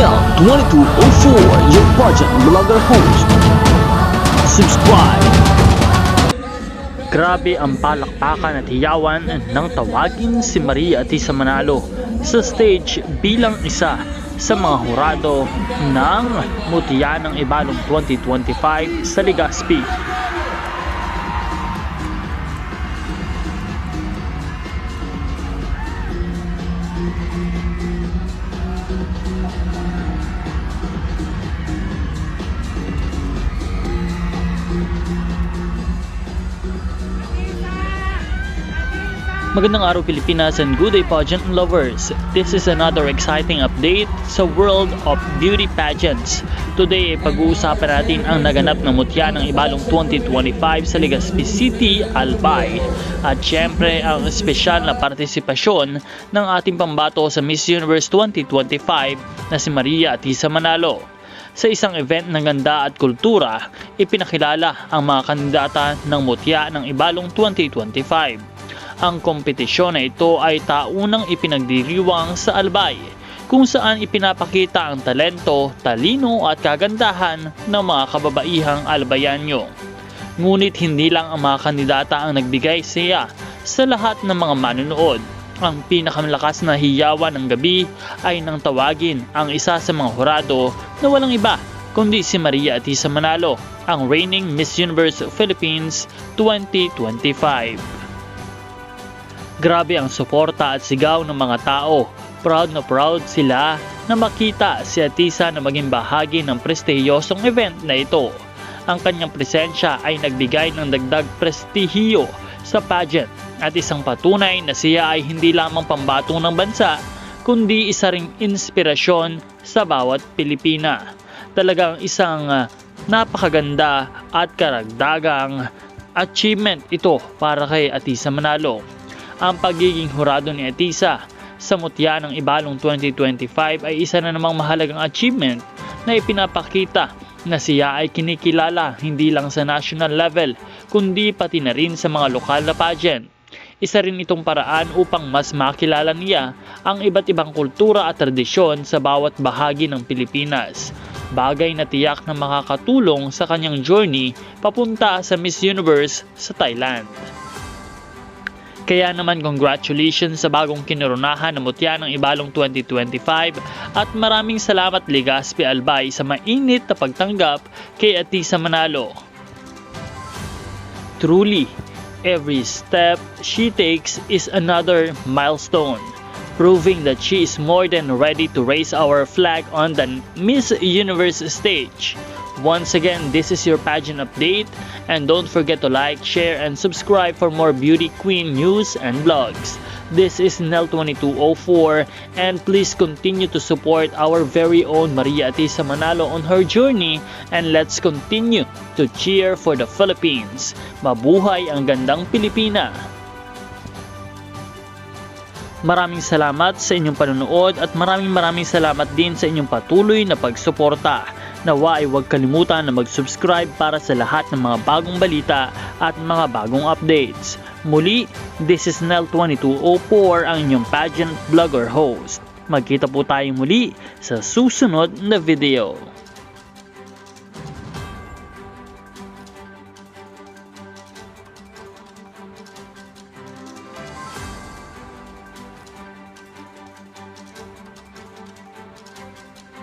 Nel 2204, your pageant vlogger host. Subscribe. Grabe ang palakpakan at hiyawan nang tawagin si Maria Atisa Manalo sa stage bilang isa sa mga hurado ng Mutya ng Ibalong 2025 sa Legazpi. Magandang araw Pilipinas and good day pageant lovers. This is another exciting update sa world of beauty pageants. Today ay pag-uusapan natin ang naganap na Mutya ng Ibalong 2025 sa Legazpi City, Albay. At syempre ang espesyal na partisipasyon ng ating pambato sa Miss Universe 2025 na si Maria Atisa Manalo. Sa isang event ng ganda at kultura, ipinakilala ang mga kandidata ng Mutya ng Ibalong 2025. Ang kompetisyon na ito ay taunang ipinagdiriwang sa Albay, kung saan ipinapakita ang talento, talino at kagandahan ng mga kababaihang Albayanyo. Ngunit hindi lang ang mga kandidata ang nagbigay saya sa lahat ng mga manunood. Ang pinakamalakas na hiyawan ng gabi ay nang tawagin ang isa sa mga hurado na walang iba kundi si Maria Atisa Manalo, ang reigning Miss Universe Philippines 2025. Grabe ang suporta at sigaw ng mga tao. Proud na proud sila na makita si Atisa na maging bahagi ng prestihiyosong event na ito. Ang kanyang presensya ay nagbigay ng dagdag prestihiyo sa pageant at isang patunay na siya ay hindi lamang pambato ng bansa kundi isa ring inspirasyon sa bawat Pilipina. Talagang isang napakaganda at karagdagang achievement ito para kay Atisa Manalo. Ang pagiging hurado ni Atisa sa Mutya ng Ibalong 2025 ay isa na namang mahalagang achievement na ipinapakita na siya ay kinikilala hindi lang sa national level kundi pati na rin sa mga lokal na pageant. Isa rin itong paraan upang mas makilala niya ang iba't ibang kultura at tradisyon sa bawat bahagi ng Pilipinas. Bagay na tiyak na makakatulong sa kanyang journey papunta sa Miss Universe sa Thailand. Kaya naman congratulations sa bagong kinoronahan ng Mutya ng Ibalong 2025 at maraming salamat Legazpi Albay sa mainit na pagtanggap kay Atisa Manalo. Truly, every step she takes is another milestone, proving that she is more than ready to raise our flag on the Miss Universe stage. Once again, this is your pageant update, and don't forget to like, share, and subscribe for more beauty queen news and vlogs. This is Nel 2204, and please continue to support our very own Maria Atisa Manalo on her journey, and let's continue to cheer for the Philippines. Mabuhay ang gandang Pilipina! Maraming salamat sa inyong panonood at maraming salamat din sa inyong patuloy na pagsuporta. Nawa ay huwag kalimutan na mag-subscribe para sa lahat ng mga bagong balita at mga bagong updates. Muli, this is Nel 2204, ang inyong pageant vlogger host. Magkita po tayong muli sa susunod na video.